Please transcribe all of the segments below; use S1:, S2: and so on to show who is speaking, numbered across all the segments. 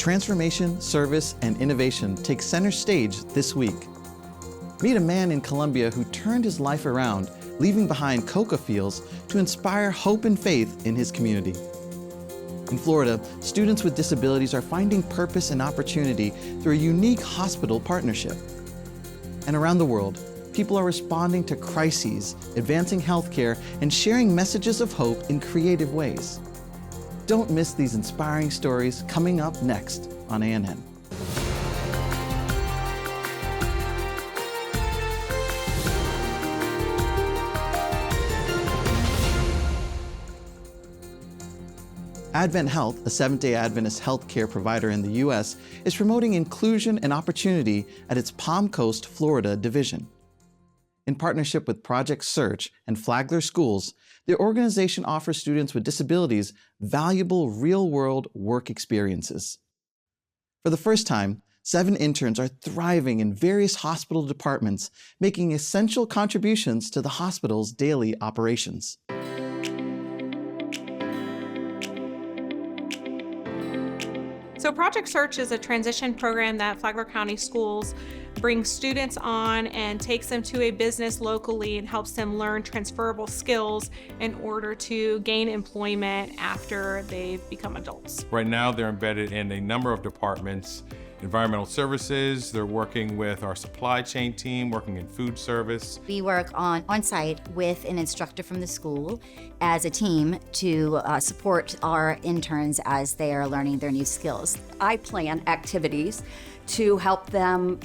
S1: Transformation, service, and innovation take center stage this week. Meet a man in Colombia who turned his life around, leaving behind coca fields to inspire hope and faith in his community. In Florida, students with disabilities are finding purpose and opportunity through a unique hospital partnership. And around the world, people are responding to crises, advancing healthcare, and sharing messages of hope in creative ways. Don't miss these inspiring stories coming up next on ANN. Advent Health, a Seventh-day Adventist healthcare provider in the U.S., is promoting inclusion and opportunity at its Palm Coast, Florida division. In partnership with Project Search and Flagler Schools, the organization offers students with disabilities valuable real-world work experiences. For the first time, 7 interns are thriving in various hospital departments, making essential contributions to the hospital's daily operations.
S2: So Project Search is a transition program that Flagler County Schools brings students on and takes them to a business locally and helps them learn transferable skills in order to gain employment after they've become adults.
S3: Right now, they're embedded in a number of departments. Environmental services, they're working with our supply chain team, working in food service.
S4: We work on-site with an instructor from the school as a team to support our interns as they are learning their new skills.
S5: I plan activities to help them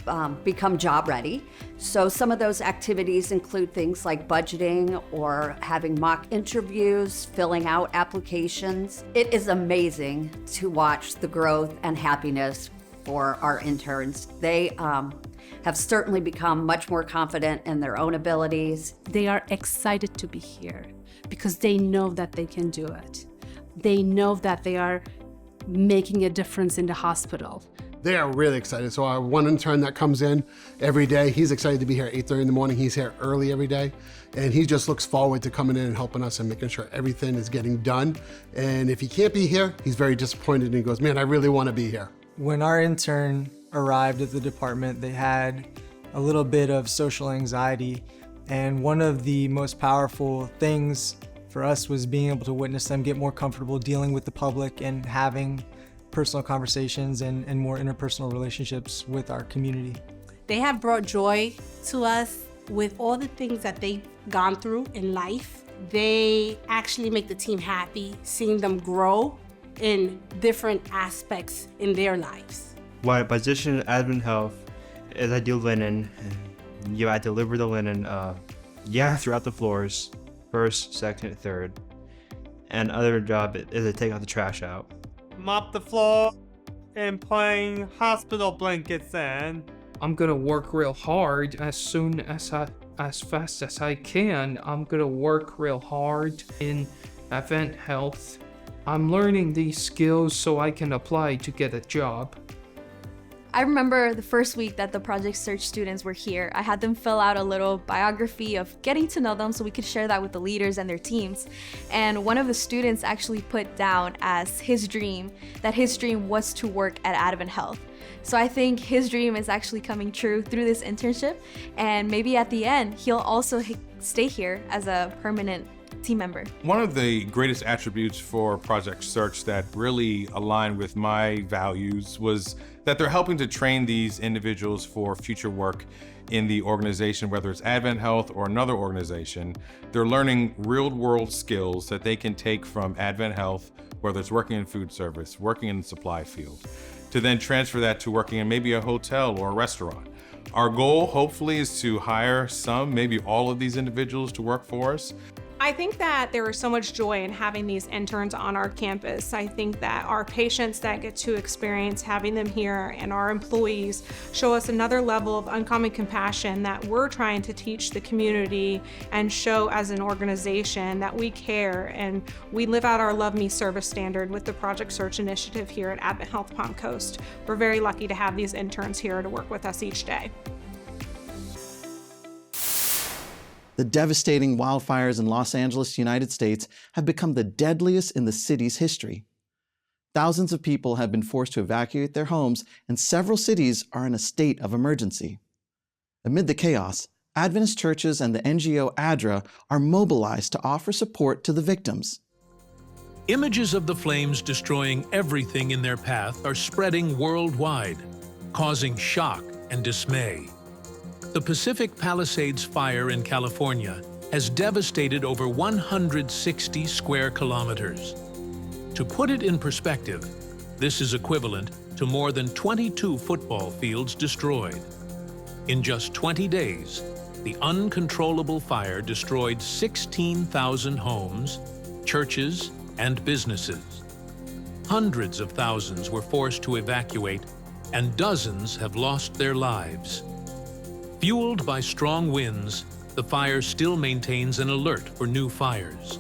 S5: become job ready. So some of those activities include things like budgeting or having mock interviews, filling out applications. It is amazing to watch the growth and happiness for our interns. They have certainly become much more confident in their own abilities.
S6: They are excited to be here because they know that they can do it. They know that they are making a difference in the hospital.
S7: They are really excited. So our one intern that comes in every day, he's excited to be here at 8:30 in the morning. He's here early every day. And he just looks forward to coming in and helping us and making sure everything is getting done. And if he can't be here, he's very disappointed and he goes, man, I really want to be here.
S8: When our intern arrived at the department, they had a little bit of social anxiety. And one of the most powerful things for us was being able to witness them get more comfortable dealing with the public and having personal conversations and more interpersonal relationships with our community.
S9: They have brought joy to us with all the things that they've gone through in life. They actually make the team happy, seeing them grow in different aspects in their lives.
S10: My position at Advent Health is I do linen. I deliver the linen throughout the floors, first, second, third. And other job is I take out the trash out.
S11: Mop the floor and putting hospital blankets in.
S12: I'm gonna work real hard as fast as I can. I'm gonna work real hard in Advent Health. I'm learning these skills so I can apply to get a job.
S13: I remember the first week that the Project Search students were here, I had them fill out a little biography of getting to know them so we could share that with the leaders and their teams. And one of the students actually put down as his dream that his dream was to work at Advent Health. So I think his dream is actually coming true through this internship, and maybe at the end, he'll also stay here as a permanent team member.
S3: One of the greatest attributes for Project Search that really aligned with my values was that they're helping to train these individuals for future work in the organization, whether it's Advent Health or another organization. They're learning real-world skills that they can take from Advent Health, whether it's working in food service, working in the supply field, to then transfer that to working in maybe a hotel or a restaurant. Our goal, hopefully, is to hire some, maybe all of these individuals to work for us.
S2: I think that there is so much joy in having these interns on our campus. I think that our patients that get to experience having them here and our employees show us another level of uncommon compassion that we're trying to teach the community and show as an organization that we care and we live out our Love Me service standard with the Project Search initiative here at Advent Health Palm Coast. We're very lucky to have these interns here to work with us each day.
S1: The devastating wildfires in Los Angeles, United States, have become the deadliest in the city's history. Thousands of people have been forced to evacuate their homes, and several cities are in a state of emergency. Amid the chaos, Adventist churches and the NGO ADRA are mobilized to offer support to the victims.
S14: Images of the flames destroying everything in their path are spreading worldwide, causing shock and dismay. The Pacific Palisades fire in California has devastated over 160 square kilometers. To put it in perspective, this is equivalent to more than 22 football fields destroyed. In just 20 days, the uncontrollable fire destroyed 16,000 homes, churches, and businesses. Hundreds of thousands were forced to evacuate, and dozens have lost their lives. Fueled by strong winds, the fire still maintains an alert for new fires.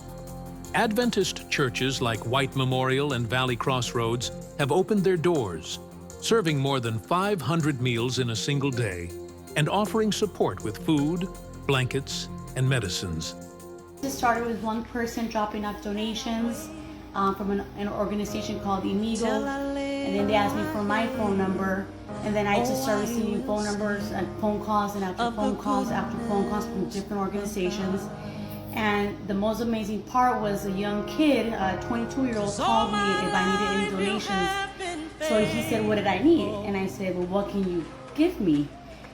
S14: Adventist churches like White Memorial and Valley Crossroads have opened their doors, serving more than 500 meals in a single day and offering support with food, blankets, and medicines.
S15: It started with one person dropping off donations from an organization called Amigo, and then they asked me for my phone number, and then I just started receiving phone numbers and phone calls and after phone calls from different organizations. And the most amazing part was a young kid, a 22-year-old, called me if I needed any donations. So he said, what did I need? And I said, well, what can you give me?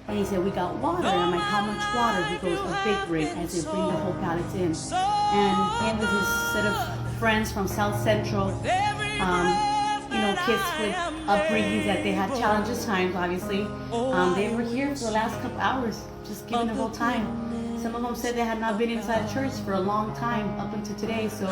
S15: And he said, we got water. And I'm like, how much water? He goes, a big rig. I said, bring the whole pallets in. And him with his set of friends from South Central, kids with upbringings that they had challenges times, obviously. They were here for the last couple hours, just giving the whole time. Some of them said they had not been inside church for a long time up until today, so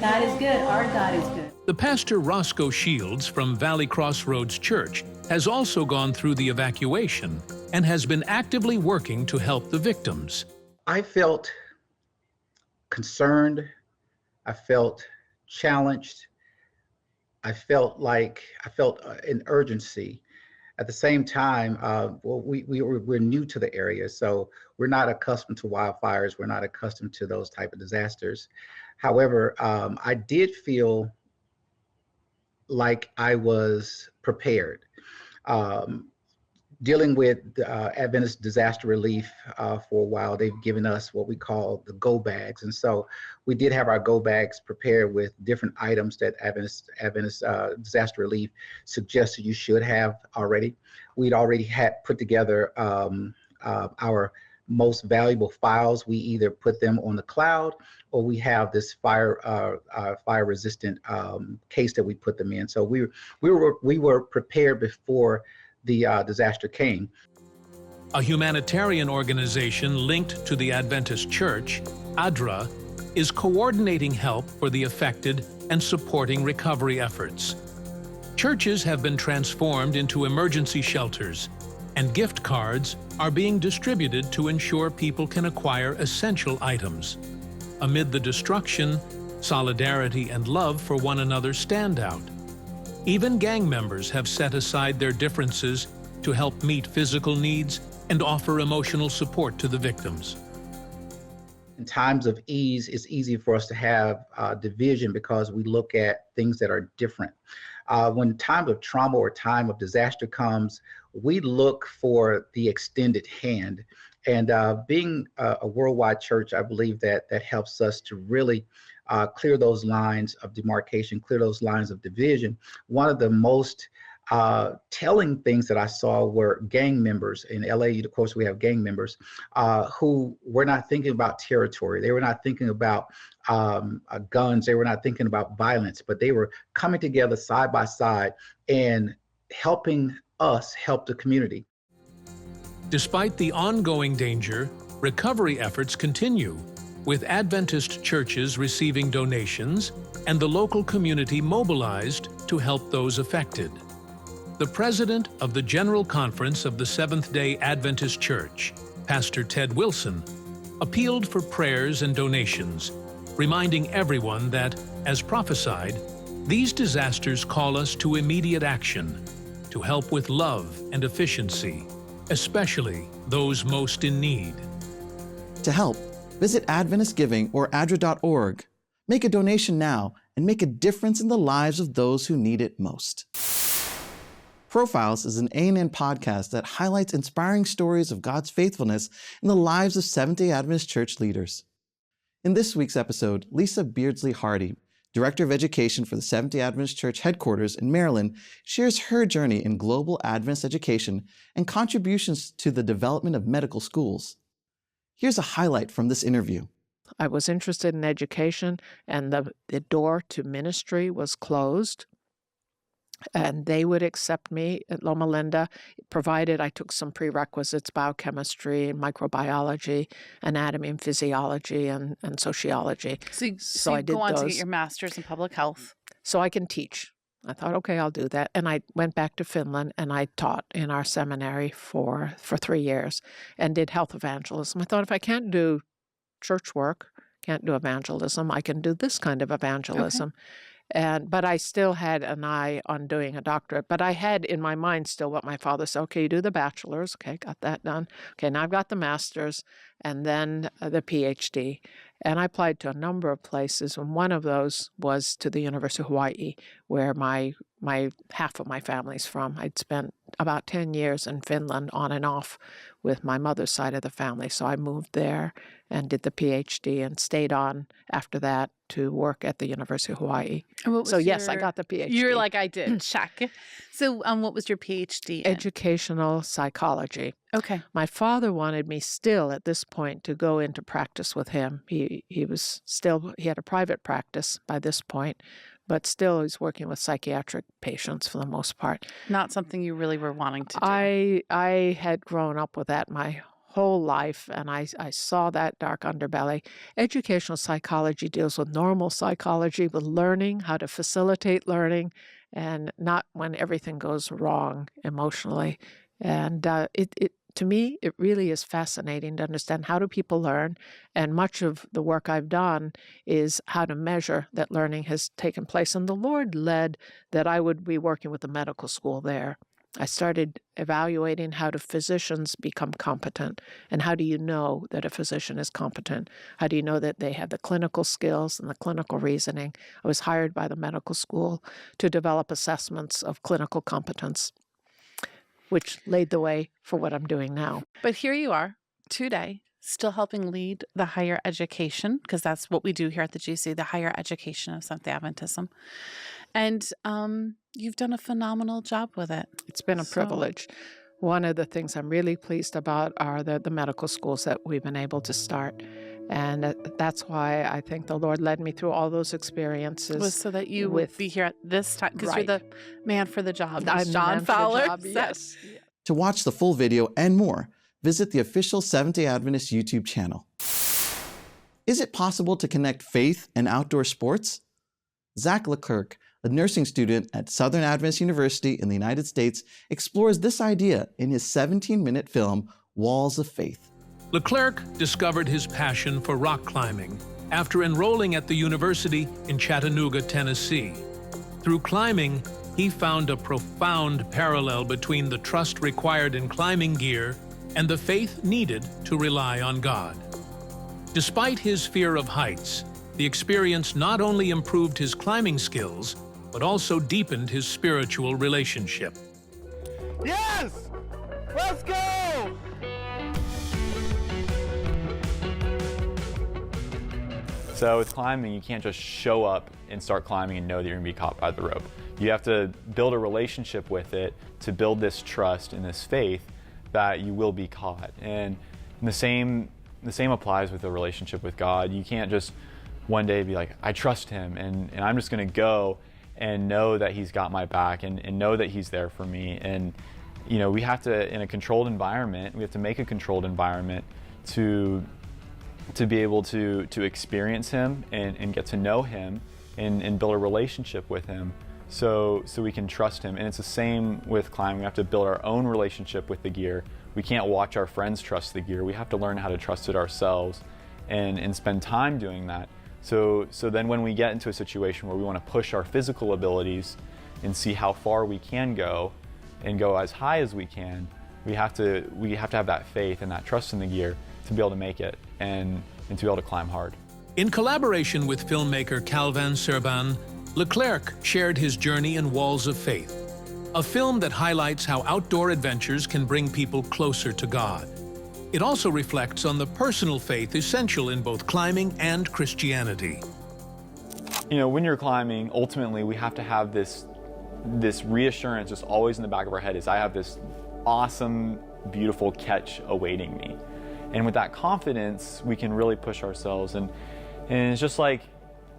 S15: God is good. Our God is good.
S14: The pastor Roscoe Shields from Valley Crossroads Church has also gone through the evacuation and has been actively working to help the victims.
S16: I felt concerned. I felt challenged. I felt an urgency. At the same time, we're new to the area, so we're not accustomed to wildfires. We're not accustomed to those type of disasters. However, I did feel like I was prepared. Dealing with Adventist disaster relief for a while, they've given us what we call the go bags. And so we did have our go bags prepared with different items that Adventist disaster relief suggested you should have already. We'd already had put together our most valuable files. We either put them on the cloud or we have this fire resistant case that we put them in. So we were prepared before the disaster came.
S14: A humanitarian organization linked to the Adventist Church, ADRA, is coordinating help for the affected and supporting recovery efforts. Churches have been transformed into emergency shelters, and gift cards are being distributed to ensure people can acquire essential items. Amid the destruction, solidarity and love for one another stand out. Even gang members have set aside their differences to help meet physical needs and offer emotional support to the victims.
S16: In times of ease, it's easy for us to have division because we look at things that are different. When time of trauma or time of disaster comes, we look for the extended hand. And being a worldwide church, I believe that helps us to really clear those lines of demarcation, clear those lines of division. One of the most telling things that I saw were gang members in LA. Of course, we have gang members who were not thinking about territory. They were not thinking about guns. They were not thinking about violence, but they were coming together side by side and helping us help the community.
S14: Despite the ongoing danger, recovery efforts continue, with Adventist churches receiving donations and the local community mobilized to help those affected. The president of the General Conference of the Seventh-day Adventist Church, Pastor Ted Wilson, appealed for prayers and donations, reminding everyone that, as prophesied, these disasters call us to immediate action, to help with love and efficiency, especially those most in need.
S1: To help, visit Adventist Giving or adra.org. Make a donation now and make a difference in the lives of those who need it most. Profiles is an A&N podcast that highlights inspiring stories of God's faithfulness in the lives of Seventh-day Adventist Church leaders. In this week's episode, Lisa Beardsley Hardy, Director of Education for the Seventh-day Adventist Church headquarters in Maryland, shares her journey in global Adventist education and contributions to the development of medical schools. Here's a highlight from this interview.
S17: I was interested in education, and the door to ministry was closed. And they would accept me at Loma Linda, provided I took some prerequisites, biochemistry, microbiology, anatomy and physiology, and sociology.
S18: So
S17: I
S18: you
S17: did
S18: go on
S17: those.
S18: to get your master's in public health.
S17: So I can teach. I thought, okay, I'll do that. And I went back to Finland, and I taught in our seminary for 3 years and did health evangelism. I thought, if I can't do church work, can't do evangelism, I can do this kind of evangelism. Okay. But I still had an eye on doing a doctorate. But I had in my mind still what my father said, okay, you do the bachelor's. Okay, got that done. Okay, now I've got the master's and then the PhD. And I applied to a number of places, and one of those was to the University of Hawaii, where my half of my family's from. I'd spent about 10 years in Finland on and off with my mother's side of the family. So I moved there and did the PhD and stayed on after that to work at the University of Hawaii. So yes, I got the PhD.
S18: You're like, I did. Check. So what was your PhD in?
S17: Educational psychology.
S18: Okay.
S17: My father wanted me still at this point to go into practice with him. He had a private practice by this point, but still he's working with psychiatric patients for the most part.
S18: Not something you really were wanting to do.
S17: I had grown up with that my whole life, and I saw that dark underbelly. Educational psychology deals with normal psychology, with learning, how to facilitate learning, and not when everything goes wrong emotionally. And to me, it really is fascinating to understand, how do people learn? And much of the work I've done is how to measure that learning has taken place. And the Lord led that I would be working with the medical school there. I started evaluating how do physicians become competent, and how do you know that a physician is competent? How do you know that they have the clinical skills and the clinical reasoning? I was hired by the medical school to develop assessments of clinical competence, which laid the way for what I'm doing now.
S18: But here you are today, still helping lead the higher education, because that's what we do here at the GC, the higher education of Seventh-day Adventism. And you've done a phenomenal job with it.
S17: It's been a privilege. One of the things I'm really pleased about are the medical schools that we've been able to start. And that's why I think the Lord led me through all those experiences.
S18: Was so that you would be here at this time, because
S17: Right.
S18: you're the man for the job.
S17: I'm
S18: John
S17: the man for the
S18: Fowler
S17: job,
S18: said.
S17: yes.
S1: To watch the full video and more, visit the official Seventh-day Adventist YouTube channel. Is it possible to connect faith and outdoor sports? Zach Leclerc, a nursing student at Southern Adventist University in the United States, explores this idea in his 17-minute film, Walls of Faith.
S14: Leclerc discovered his passion for rock climbing after enrolling at the university in Chattanooga, Tennessee. Through climbing, he found a profound parallel between the trust required in climbing gear and the faith needed to rely on God. Despite his fear of heights, the experience not only improved his climbing skills, but also deepened his spiritual relationship.
S11: Yes! Let's go!
S19: So with climbing, you can't just show up and start climbing and know that you're gonna be caught by the rope. You have to build a relationship with it to build this trust and this faith that you will be caught. And the same applies with a relationship with God. You can't just one day be like, I trust him and I'm just gonna go and know that he's got my back and know that he's there for me. And you know, we have to, in a controlled environment, we have to make a controlled environment to be able to experience him and get to know him and build a relationship with him so we can trust him. And it's the same with climbing. We have to build our own relationship with the gear. We can't watch our friends trust the gear. We have to learn how to trust it ourselves and spend time doing that. So then when we get into a situation where we want to push our physical abilities and see how far we can go and go as high as we can, we have to have that faith and that trust in the gear to be able to make it and to be able to climb hard.
S14: In collaboration with filmmaker Calvin Serban, Leclerc shared his journey in Walls of Faith, a film that highlights how outdoor adventures can bring people closer to God. It also reflects on the personal faith essential in both climbing and Christianity.
S19: You know, when you're climbing, ultimately we have to have this reassurance just always in the back of our head is I have this awesome, beautiful catch awaiting me. And with that confidence, we can really push ourselves. And it's just like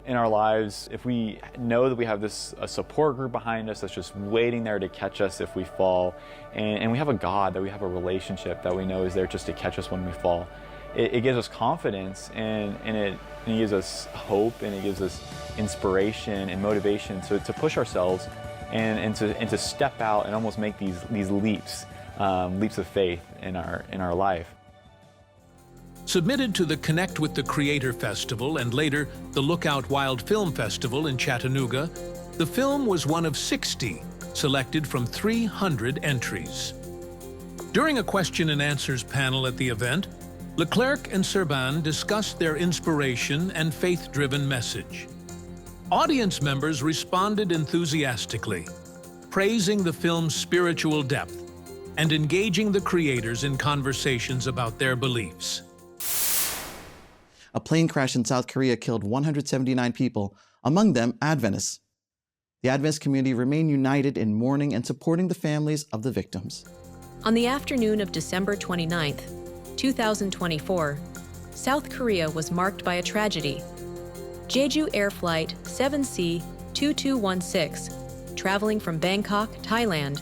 S19: in our lives, if we know that we have a support group behind us that's just waiting there to catch us if we fall, and we have a God, that we have a relationship that we know is there just to catch us when we fall, it gives us confidence, and it gives us hope, and it gives us inspiration and motivation to push ourselves and to step out and almost make these leaps of faith in our life.
S14: Submitted to the Connect with the Creator Festival and later the Lookout Wild Film Festival in Chattanooga, the film was one of 60 selected from 300 entries. During a question and answers panel at the event, Leclerc and Serban discussed their inspiration and faith-driven message. Audience members responded enthusiastically, praising the film's spiritual depth and engaging the creators in conversations about their beliefs.
S1: A plane crash in South Korea killed 179 people, among them Adventists. The Adventist community remained united in mourning and supporting the families of the victims.
S20: On the afternoon of December 29th, 2024, South Korea was marked by a tragedy. Jeju Air Flight 7C-2216, traveling from Bangkok, Thailand,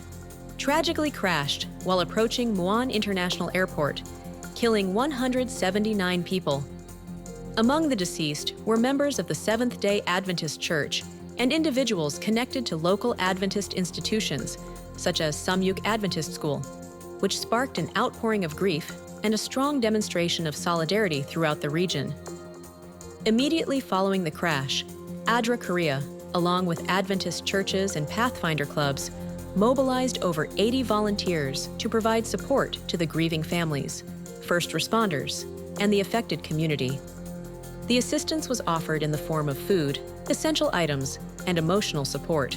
S20: tragically crashed while approaching Muan International Airport, killing 179 people. Among the deceased were members of the Seventh-day Adventist Church and individuals connected to local Adventist institutions, such as Samyuk Adventist School, which sparked an outpouring of grief and a strong demonstration of solidarity throughout the region. Immediately following the crash, ADRA Korea, along with Adventist churches and Pathfinder clubs, mobilized over 80 volunteers to provide support to the grieving families, first responders, and the affected community. The assistance was offered in the form of food, essential items, and emotional support,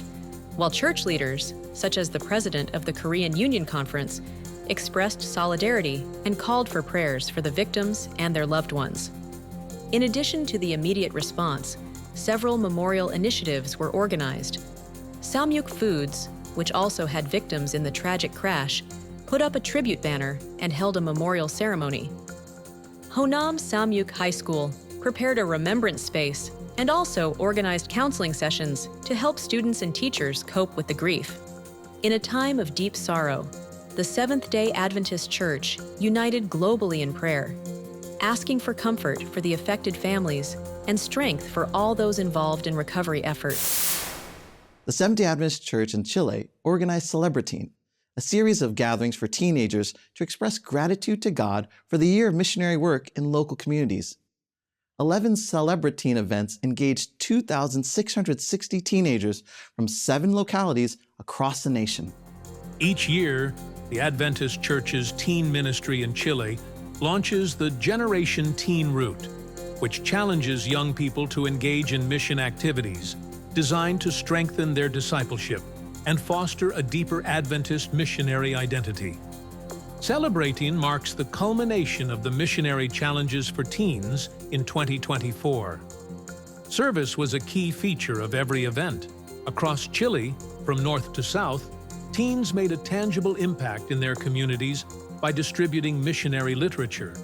S20: while church leaders, such as the president of the Korean Union Conference, expressed solidarity and called for prayers for the victims and their loved ones. In addition to the immediate response, several memorial initiatives were organized. Samyuk Foods, which also had victims in the tragic crash, put up a tribute banner and held a memorial ceremony. Honam Samyuk High School prepared a remembrance space and also organized counseling sessions to help students and teachers cope with the grief. In a time of deep sorrow, the Seventh-day Adventist Church united globally in prayer, asking for comfort for the affected families and strength for all those involved in recovery efforts.
S1: The Seventh-day Adventist Church in Chile organized Celebratine, a series of gatherings for teenagers to express gratitude to God for the year of missionary work in local communities. 11 Celebratine events engaged 2,660 teenagers from 7 localities across the nation.
S14: Each year, the Adventist Church's teen ministry in Chile launches the Generation Teen Route, which challenges young people to engage in mission activities designed to strengthen their discipleship and foster a deeper Adventist missionary identity. Celebrating marks the culmination of the missionary challenges for teens in 2024. Service was a key feature of every event. Across Chile, from north to south, teens made a tangible impact in their communities by distributing missionary literature,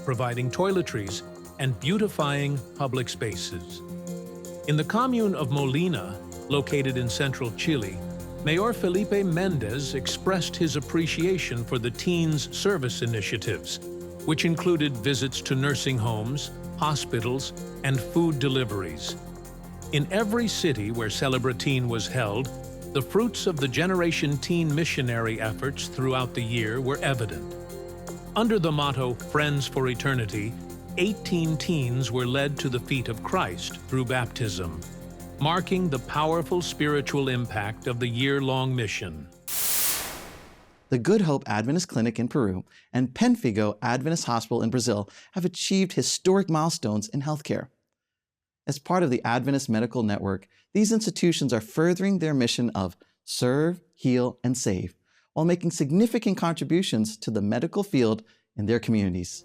S14: providing toiletries, and beautifying public spaces. In the commune of Molina, located in central Chile, Mayor Felipe Mendez expressed his appreciation for the teens' service initiatives, which included visits to nursing homes, hospitals, and food deliveries. In every city where Celebratine was held, the fruits of the Generation Teen missionary efforts throughout the year were evident. Under the motto, Friends for Eternity, 18 teens were led to the feet of Christ through baptism, marking the powerful spiritual impact of the year-long mission.
S1: The Good Hope Adventist Clinic in Peru and Penfigo Adventist Hospital in Brazil have achieved historic milestones in healthcare. As part of the Adventist Medical Network, these institutions are furthering their mission of serve, heal, and save, while making significant contributions to the medical field in their communities.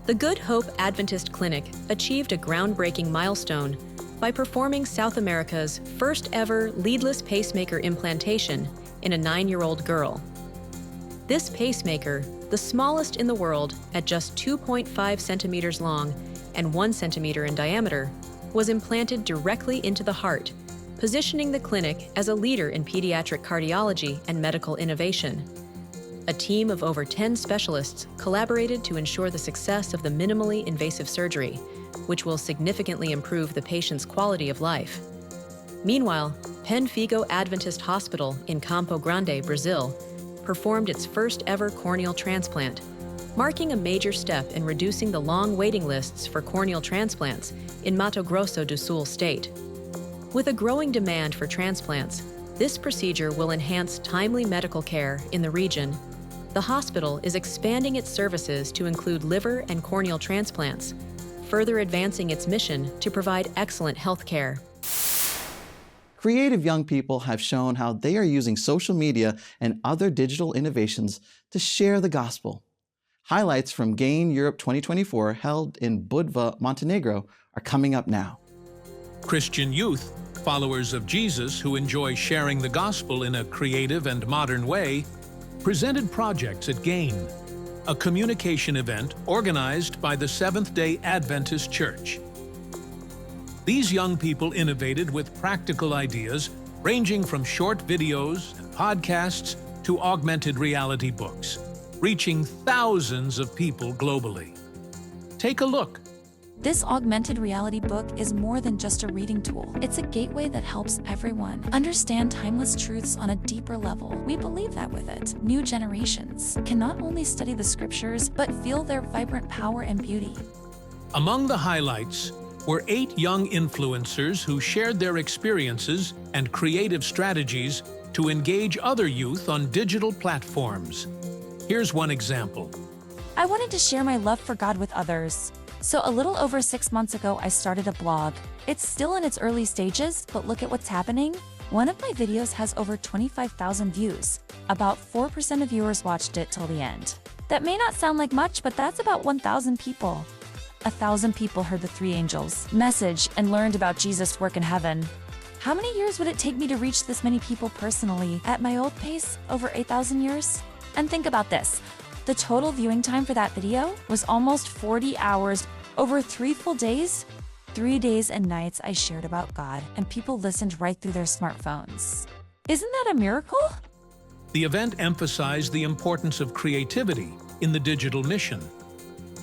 S20: The Good Hope Adventist Clinic achieved a groundbreaking milestone by performing South America's first ever leadless pacemaker implantation in a 9-year-old girl. This pacemaker, the smallest in the world at just 2.5 centimeters long and 1 centimeter in diameter, was implanted directly into the heart, positioning the clinic as a leader in pediatric cardiology and medical innovation. A team of over 10 specialists collaborated to ensure the success of the minimally invasive surgery, which will significantly improve the patient's quality of life. Meanwhile, Pen Figo Adventist Hospital in Campo Grande, Brazil, performed its first ever corneal transplant, marking a major step in reducing the long waiting lists for corneal transplants in Mato Grosso do Sul state. With a growing demand for transplants, this procedure will enhance timely medical care in the region. The hospital is expanding its services to include liver and corneal transplants, further advancing its mission to provide excellent health care.
S1: Creative young people have shown how they are using social media and other digital innovations to share the gospel. Highlights from Gain Europe 2024 held in Budva, Montenegro are coming up now.
S14: Christian youth, followers of Jesus who enjoy sharing the gospel in a creative and modern way, presented projects at Gain, a communication event organized by the Seventh-day Adventist Church. These young people innovated with practical ideas ranging from short videos and podcasts to augmented reality books, reaching thousands of people globally. Take a look.
S21: This augmented reality book is more than just a reading tool. It's a gateway that helps everyone understand timeless truths on a deeper level. We believe that with it, new generations can not only study the scriptures, but feel their vibrant power and beauty.
S14: Among the highlights were 8 young influencers who shared their experiences and creative strategies to engage other youth on digital platforms. Here's one example.
S21: I wanted to share my love for God with others. So a little over 6 months ago, I started a blog. It's still in its early stages, but look at what's happening. One of my videos has over 25,000 views. About 4% of viewers watched it till the end. That may not sound like much, but that's about 1,000 people. 1,000 people heard the 3 angels' message and learned about Jesus' work in heaven. How many years would it take me to reach this many people personally? At my old pace, over 8,000 years? And think about this. The total viewing time for that video was almost 40 hours, over 3 full days. 3 days and nights I shared about God, and people listened right through their smartphones. Isn't that a miracle?
S14: The event emphasized the importance of creativity in the digital mission.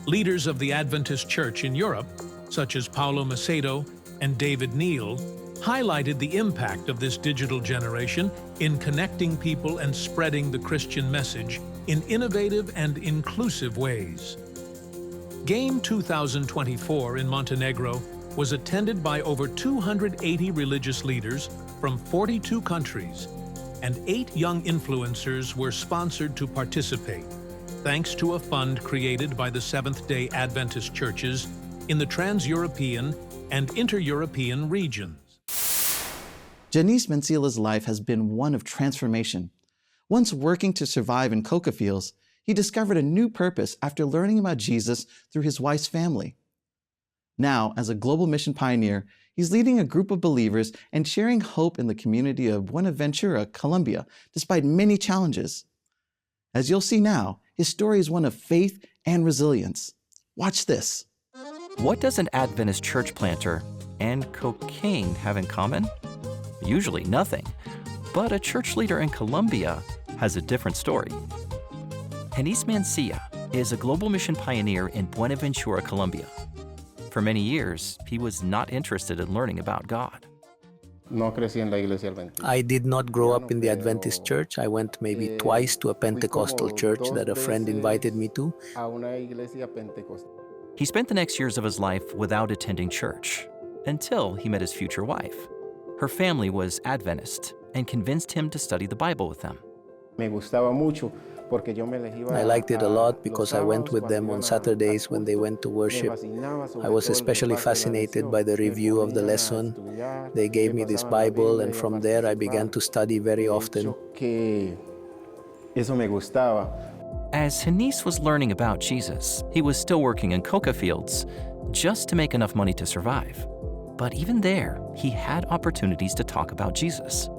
S14: Leaders of the Adventist Church in Europe, such as Paulo Macedo and David Neal, highlighted the impact of this digital generation in connecting people and spreading the Christian message in innovative and inclusive ways. Gain 2024 in Montenegro was attended by over 280 religious leaders from 42 countries, and 8 young influencers were sponsored to participate, thanks to a fund created by the Seventh-day Adventist churches in the Trans-European and Inter-European regions.
S1: Janice Mencila's life has been one of transformation. Once working to survive in coca fields, he discovered a new purpose after learning about Jesus through his wife's family. Now, as a global mission pioneer, he's leading a group of believers and sharing hope in the community of Buenaventura, Colombia, despite many challenges. As you'll see now, his story is one of faith and resilience. Watch this.
S22: What does an Adventist church planter and cocaine have in common? Usually nothing, but a church leader in Colombia has a different story. Janice Mencila is a global mission pioneer in Buenaventura, Colombia. For many years, he was not interested in learning about God.
S23: I did not grow up in the Adventist church. I went maybe twice to a Pentecostal church that a friend invited me to.
S22: He spent the next years of his life without attending church, until he met his future wife. Her family was Adventist and convinced him to study the Bible with them.
S23: I liked it a lot because I went with them on Saturdays when they went to worship. I was especially fascinated by the review of the lesson. They gave me this Bible, and from there I began to study very often.
S22: As Henice was learning about Jesus, he was still working in coca fields just to make enough money to survive. But even there, he had opportunities to talk about Jesus.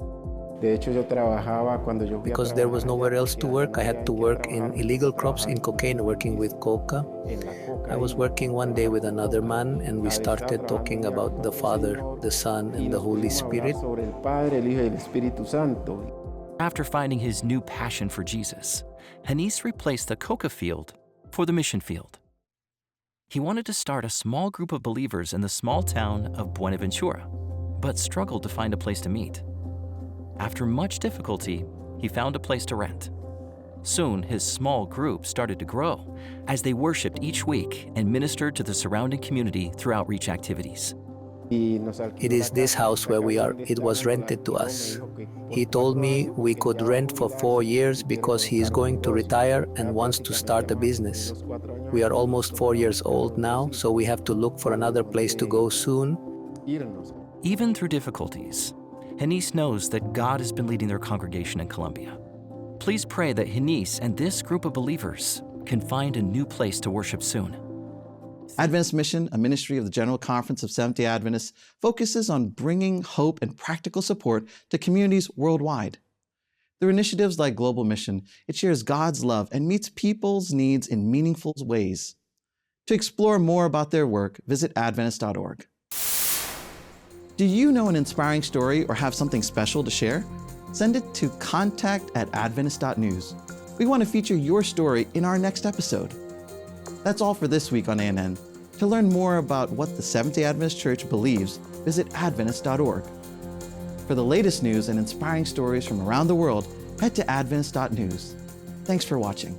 S23: Because there was nowhere else to work, I had to work in illegal crops in cocaine, working with coca. I was working one day with another man, and we started talking about the Father, the Son, and the Holy Spirit.
S22: After finding his new passion for Jesus, Henice replaced the coca field for the mission field. He wanted to start a small group of believers in the small town of Buenaventura, but struggled to find a place to meet. After much difficulty, he found a place to rent. Soon, his small group started to grow as they worshiped each week and ministered to the surrounding community through outreach activities.
S23: It is this house where we are. It was rented to us. He told me we could rent for 4 years because he is going to retire and wants to start a business. We are almost 4 years old now, so we have to look for another place to go soon.
S22: Even through difficulties, Henice knows that God has been leading their congregation in Colombia. Please pray that Henice and this group of believers can find a new place to worship soon.
S1: Adventist Mission, a ministry of the General Conference of Seventh-day Adventists, focuses on bringing hope and practical support to communities worldwide. Through initiatives like Global Mission, it shares God's love and meets people's needs in meaningful ways. To explore more about their work, visit Adventist.org. Do you know an inspiring story or have something special to share? Send it to contact@adventist.news. We want to feature your story in our next episode. That's all for this week on ANN. To learn more about what the Seventh-day Adventist Church believes, visit Adventist.org. For the latest news and inspiring stories from around the world, head to Adventist.news. Thanks for watching.